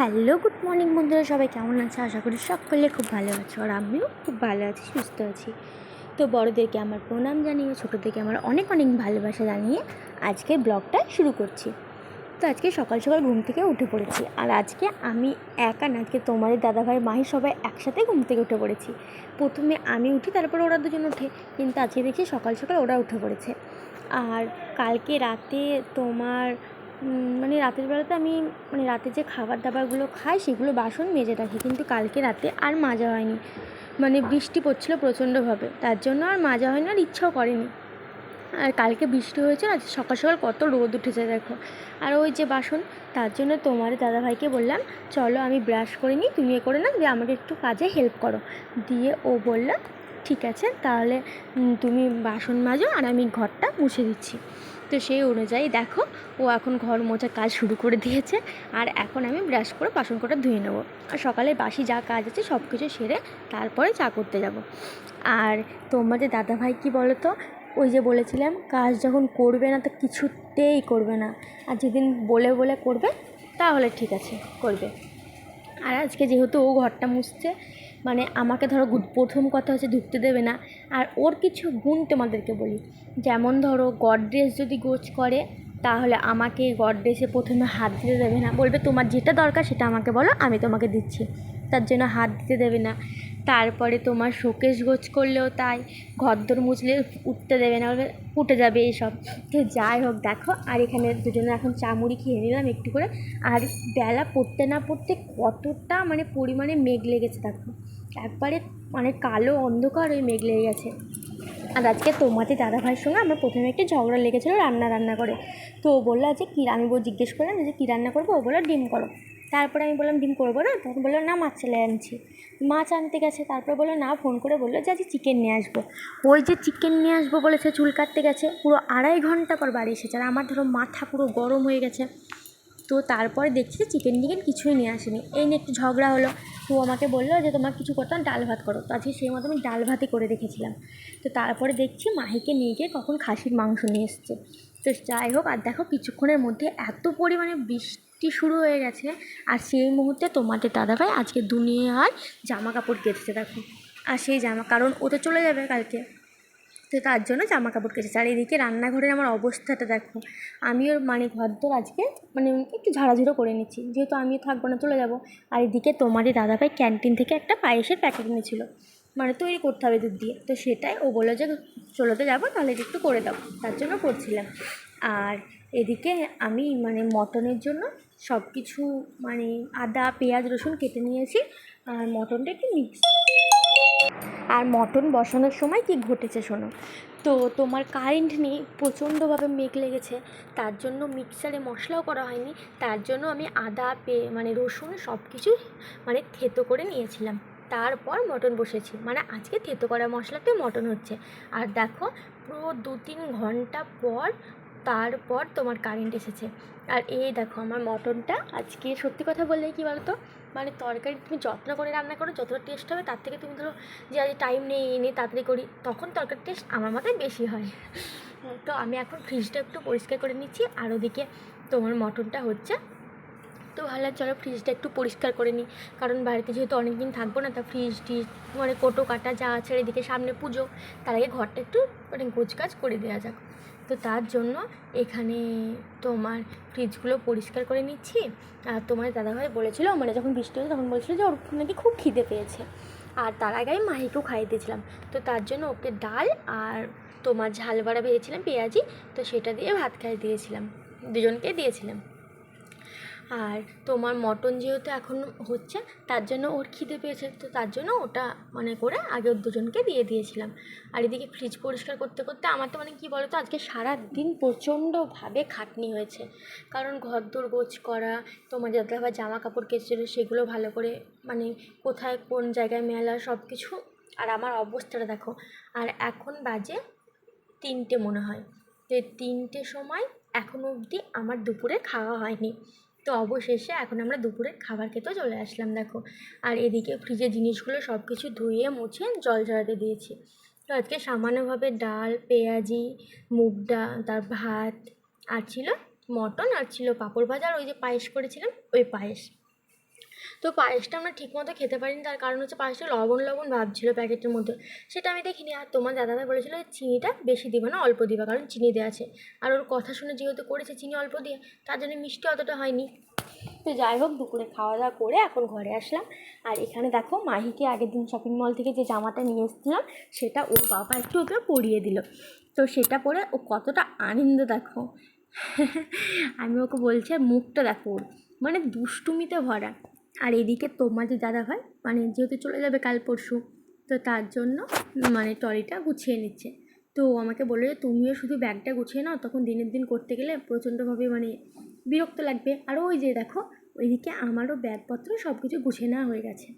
Hello, good morning বন্ধুরা, সবাই কেমন আছে? আশা করি সকলে খুব ভালো আছো, আর আমিও খুব ভালো আছি, সুস্থ আছি। তো বড়োদেরকে আমার প্রণাম জানিয়ে, ছোটোদেরকে আমার অনেক অনেক ভালোবাসা জানিয়ে আজকে ব্লগটা শুরু করছি। তো আজকে সকাল সকাল ঘুম থেকে উঠে পড়েছি, আর আজকে আমি একা না, আজকে তোমাদের দাদাভাই মাহি সবাই একসাথে ঘুম থেকে উঠে পড়েছি। প্রথমে আমি উঠি, তারপরে ওরা দুজন ওঠে, কিন্তু আজকে দেখছি সকাল সকাল ওরা উঠে পড়েছে। আর কালকে রাতে তোমার রাতের বেলাতে আমি রাতে যে খাবার দাবারগুলো খাই সেগুলো বাসন মেজে রাখি, কিন্তু কালকে রাতে আর মাজা হয়নি। বৃষ্টি পড়ছিল প্রচণ্ডভাবে, তার জন্য আর মাজা হয়নি, আর ইচ্ছাও করেনি। আর কালকে বৃষ্টি হয়েছে, আজ সকাল সকাল কত রোদ উঠেছে দেখো। আর ওই যে বাসন, তার জন্য তোমার দাদাভাইকে বললাম চলো আমি ব্রাশ করে নিই, তুমি করে না দিয়ে আমাকে একটু কাজে হেল্প করো। দিয়ে ও বলল ঠিক আছে, তাহলে তুমি বাসন মাজো আর আমি ঘরটা মুছে দিচ্ছি। তো সেই অনুযায়ী দেখো, ও এখন ঘর মোছার কাজ শুরু করে দিয়েছে, আর এখন আমি ব্রাশ করে বাসন কটা ধুয়ে নেবো। আর সকালে বাসি যা কাজ আছে সব কিছু সেরে তারপরে চা করতে যাব। আর তোমাদের দাদাভাই কি বলো তো, ওই যে বলেছিলাম কাজ যখন করবে না তো কিছুতেই করবে না, আর যেদিন বলে বলে করবে তাহলে ঠিক আছে করবে। আর আজকে যেহেতু ও ঘরটা মুছছে, আমাকে ধরো প্রথম কথা হচ্ছে ঢুকতে দেবে না। আর ওর কিছু গুণ তোমাদেরকে বলি, যেমন ধরো গডরেজ যদি গোছ করে তাহলে আমাকে গডরেজে প্রথমে হাত দিতে দেবে না, বলবে তোমার যেটা দরকার সেটা আমাকে বলো, আমি তোমাকে দিচ্ছি, তার জন্য হাত দিতে দেবে না। তারপরে তোমার শোকেস গোছ করলেও তাই, ঘরদোর মুছলে উঠতে দেবে না, বলবে উঠে যাবে এইসব। তো যাই হোক দেখো, আর এখানে দুজনে এখন চা মুড়ি খেয়ে নিলাম একটু করে। আর বেলা পড়তে না পড়তে কতটা পরিমাণে মেঘ লেগেছে দেখো, একবারে কালো অন্ধকার ওই মেঘ লেগে গেছে। আর আজকে তোমাদের দাদাভাইয়ের সঙ্গে আমার প্রথমে একটু ঝগড়া লেগেছিলো রান্না করে। তো ও বললো যে কী, আমি জিজ্ঞেস করলাম যে কী রান্না করবো, ও বললো ডিম করো। তারপরে আমি বললাম ডিম করবো না, তখন বললো না মাছ চলে আনছি, মাছ আনতে গেছে। তারপরে বললো না, ফোন করে বললো যে আজকে চিকেন নিয়ে আসবো। ওই যে চিকেন নিয়ে আসবো বলেছে, চুল কাটতে গেছে, পুরো 2.5 ঘন্টা পর বাড়ি এসেছে, আর আমার ধরো মাথা পুরো গরম হয়ে গেছে। তো তারপরে দেখছি যে চিকেন কিছুই নিয়ে আসেনি, এই নিয়ে একটু ঝগড়া হলো। তো আমাকে বললো যে তোমার কিছু করতাম, ডাল ভাত করো। তো আজকে সেই মতো আমি ডাল ভাতই করে রেখেছিলাম। তো তারপরে দেখছি মাহিকে নিয়ে গিয়ে কখন খাসির মাংস নিয়ে এসছে। তো যাই হোক, আর দেখো কিছুক্ষণের মধ্যে এত পরিমাণে বৃষ্টি শুরু হয়ে গেছে, আর সেই মুহূর্তে তোমাদের দাদাভাই আজকে দুনিয়ার জামা কাপড় কেচেছে দেখো। আর সেই কারণ ও তো চলে যাবে কালকে, তো তার জন্য জামা কাপড় কেচেছে। আর এদিকে রান্নাঘরের আমার অবস্থাটা দেখো, আমিও ঘরদোর আজকে একটু ঝাড়াঝুড়ো করে নিচ্ছি, যেহেতু আমিও থাকবো না, চলে যাব। আর এদিকে তোমারই দাদাভাই ক্যান্টিন থেকে একটা পায়েসের প্যাকেট এনেছিল, তৈরি করতে হবে দুধ দিয়ে। তো সেটাই ও বললো যে চলোতে যাবো, তাহলে একটু করে দাও, তার জন্য করছিলাম। আর এদিকে আমি মটনের জন্য সব কিছু আদা পেঁয়াজ রসুন কেটে নিয়েছি। আর মটনটা একটু আর মটন বসানোর সময় কি ঘটেছে শোনো। তো তোমার কারেন্ট নেই, প্রচণ্ডভাবে মেঘ লেগেছে, তার জন্য মিক্সারে মশলাও করা হয়নি। তার জন্য আমি আদা রসুন সব কিছু থেতো করে নিয়েছিলাম, তারপর মটন বসেছি। আজকে থেতো করা মশলাতে মটন হচ্ছে। আর দেখো পুরো 2-3 ঘন্টা পর তারপর তোমার কারেন্ট এসেছে। আর এই দেখো আমার মটনটা আজকে, সত্যি কথা বললে কী বলো তো, তরকারি তুমি যত্ন করে রান্না করো যতটা টেস্ট হবে, তার থেকে তুমি ধরো যে আজ টাইম নেই এনে তাড়াতাড়ি করি, তখন তরকারির টেস্ট আমার মাথায় বেশি হয়। তো আমি এখন ফ্রিজটা একটু পরিষ্কার করে নিচ্ছি, আর ওদিকে তোমার মটনটা হচ্ছে। তো ভাবলাম চলো ফ্রিজটা একটু পরিষ্কার করে নিই, কারণ বাড়িতে যেহেতু অনেক দিন থাকবো না, তা ফ্রিজ টিজ কোটো কাটা যা আছে, এদিকে সামনে পুজো, তার আগে ঘরটা একটু গোছগাছ করে দেওয়া যাক। তো তার জন্য এখানে তোমার ফ্রিজগুলো পরিষ্কার করে নিচ্ছি। আর তোমার দাদাভাই বলেছিল, যখন বৃষ্টি হয়েছে তখন বলছিল যে ওর নাকি খুব খিদে পেয়েছে, আর তার আগে আমি মাহিকেও খাইয়ে দিয়েছিলাম। তো তার জন্য ওকে ডাল আর তোমার ঝাল বড়া ভেজেছিলাম পেঁয়াজি, তো সেটা দিয়ে ভাত খাইয়ে দিয়েছিলাম, দুজনকে দিয়েছিলাম। আর তোমার মটন যেহেতু এখন হচ্ছে, তার জন্য ওর খিদে পেয়েছে, তো তার জন্য ওটা করে আগে ওর দুজনকে দিয়ে দিয়েছিলাম। আর এদিকে ফ্রিজ পরিষ্কার করতে করতে আমার তো কী বলো তো, আজকে সারাদিন প্রচণ্ডভাবে খাটনি হয়েছে, কারণ ঘরদোর গোছ করা, তোমার যাতে আবার জামা কাপড় কেচেছিলো সেগুলো ভালো করে কোথায় কোন জায়গায় মেলা সব কিছু। আর আমার অবস্থাটা দেখো, আর এখন বাজে 3টে মনে হয়। তো 3টের সময় এখনও অবধি আমার দুপুরে খাওয়া হয়নি। তো অবশেষে এখন আমরা দুপুরে খাবার খেতে চলে আসলাম দেখো। আর এদিকে ফ্রিজের জিনিসগুলো সব কিছু ধুয়ে মুছে জল ঝরাতে দিয়েছি। তো আজকে সামান্যভাবে ডাল পেঁয়াজি মুগ ডাল, তার ভাত, আর ছিল মটন, আর ছিল পাঁপড় ভাজা, আর ওই যে পায়েস করেছিলাম ওই পায়েস। তো পায়েসটা আমরা ঠিকমতো খেতে পারিনি, তার কারণ হচ্ছে পায়েসটা লবণ লবণ ভাব ছিল প্যাকেটের মধ্যে, সেটা আমি দেখিনি। আর তোমার দাদাভাই বলেছিল চিনিটা বেশি দিবা না, অল্প দিবা, কারণ চিনি দেওয়া আছে। আর ওর কথা শুনে যেহেতু করেছে চিনি অল্প দিয়ে, তার জন্য মিষ্টি অতটা হয়নি। তো যাই হোক, দুপুরে খাওয়া দাওয়া করে এখন ঘরে আসলাম। আর এখানে দেখো মাহিকে আগের দিন শপিং মল থেকে যে জামাটা নিয়ে এসেছিলাম সেটা ওর বাবা একটু ওকে পরিয়ে দিল। তো সেটা পরে ও কতটা আনন্দ দেখো। আমি ওকে বলছি, আর মুখটা দেখো ওর, মানে দুষ্টুমিতে ভরা। আর এদিকে তোমাদের দাদাভাই মানে যেহেতু চলে যাবে কাল পরশু, তো তার জন্য মানে ট্রলিটা গুছিয়ে নিচ্ছে। তো আমাকে বললো যে তুমিও শুধু ব্যাগটা গুছিয়ে নাও, তখন দিনের দিন করতে গেলে প্রচণ্ডভাবে মানে বিরক্ত লাগবে। আর ওই যে দেখো ওইদিকে আমারও ব্যাগপত্র সব কিছু গুছিয়ে নেওয়া হয়ে গেছে।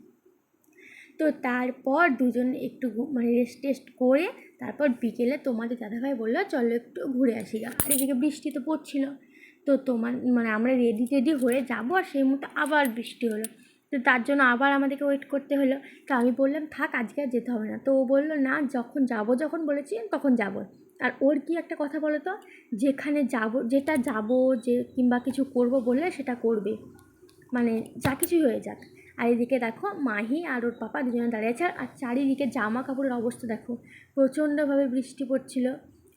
তো তারপর দুজন একটু মানে রেস্ট টেস্ট করে তারপর বিকেলে তোমাদের দাদাভাই বললো চলো একটু ঘুরে আসি গা। আর এদিকে বৃষ্টি তো পড়ছিল। তো তোমার মানে আমরা রেডি টেডি হয়ে যাবো, আর সেই মুহূর্তে আবার বৃষ্টি হলো। তো তার জন্য আবার আমাদেরকে ওয়েট করতে হলো। তো আমি বললাম থাক, আজকে আর যেতে হবে না। তো ও বললো না, যখন বলেছি তখন যাবো। আর ওর কি একটা কথা বলো তো, যেখানে যাব, যেটা যাব, যে কিংবা কিছু করব বললে সেটা করবে, মানে যা কিছুই হয়ে যাক। আর এদিকে দেখো মাহি আর ওর পাপা দুজনে দাঁড়িয়ে আছে। আর চারিদিকে জামা কাপড়ের অবস্থা দেখো, প্রচণ্ডভাবে বৃষ্টি পড়ছিল।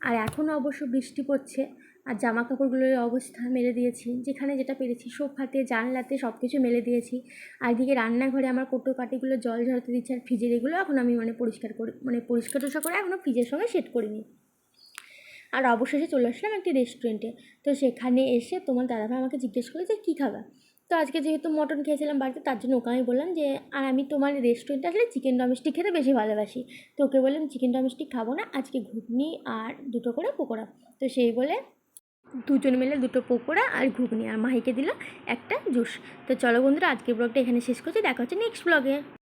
আর এখনও অবশ্য বৃষ্টি পড়ছে। আর জামা কাপড়গুলোর অবস্থা মেলে দিয়েছি, যেখানে যেটা পেরেছি সোফাতে জানলাতে সব কিছু মেলে দিয়েছি। আর এদিকে রান্নাঘরে আমার কৌটো কাটিগুলো জল ঝরাতে দিচ্ছি, আর ফ্রিজের এগুলো এখন আমি মানে পরিষ্কার টরিষ্কার করে এখনও ফ্রিজের সঙ্গে সেট করিনি। আর অবশেষে চলে আসলাম একটি রেস্টুরেন্টে। তো সেখানে এসে তোমার দাদাভাই আমাকে জিজ্ঞেস করলো যে কী খাবা। তো আজকে যেহেতু মটন খেয়েছিলাম বাড়িতে, তার জন্য ওকে আমি বললাম যে আর আমি তোমার রেস্টুরেন্টে আসলে চিকেন ডোমেস্টিক খেতে বেশি ভালোবাসি। তো ওকে বললাম চিকেন ডোমেস্টিক খাবো না, আজকে ঘুগনি আর দুটো করে পকোড়া। তো সেই বলে দুজন মিলে দুটো পকোড়া আর ঘুগনি, আর মাহিকে দিল একটা জুস। তো চলো বন্ধুরা, আজকের ব্লগটা এখানে শেষ করছি, দেখা হচ্ছে নেক্সট ব্লগে।